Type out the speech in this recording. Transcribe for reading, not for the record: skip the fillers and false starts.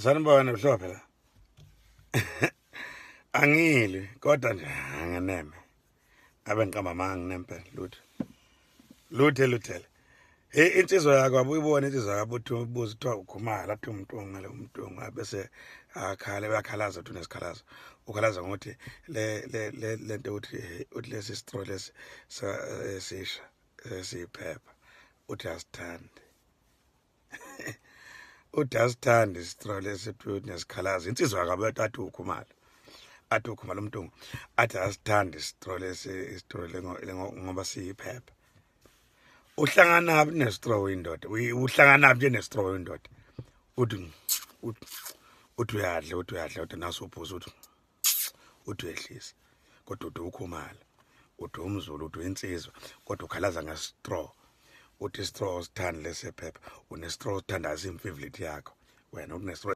Sanibona Hlophe la. Angili kodwa nje Angeneme. Abenqamba mangempela lutho. Luthele. Insizwa yakho abuyibona insizwa yakho uthi ubuza uthiwa ukhumala athi umntungu le umntungu bese bayakhalaza uthi unesikhalazo. Ukhalaza ngokuthi le nto uthi lesi straw lesi sisha siyiphepha uthi asithandi. Uthi asithandi straw lesi uthi nesikhalazo. Insizwa yakho athi ukhumala. Athi ukhumala umntungu athi asithandi straw lesi straw ngoba siyiphepha. Uhlangana nestraw indoda uhlangana nje nestraw indoda uthi uyadla uthi nasuphuza uthi uyehlisa kodwa uthi ukhumala uthi umZulu uthi insizwa kodwa ukhalaza ngestraw uthi straw sithanda lesephepha unestraw sithanda simfavorite yakho wena unestraw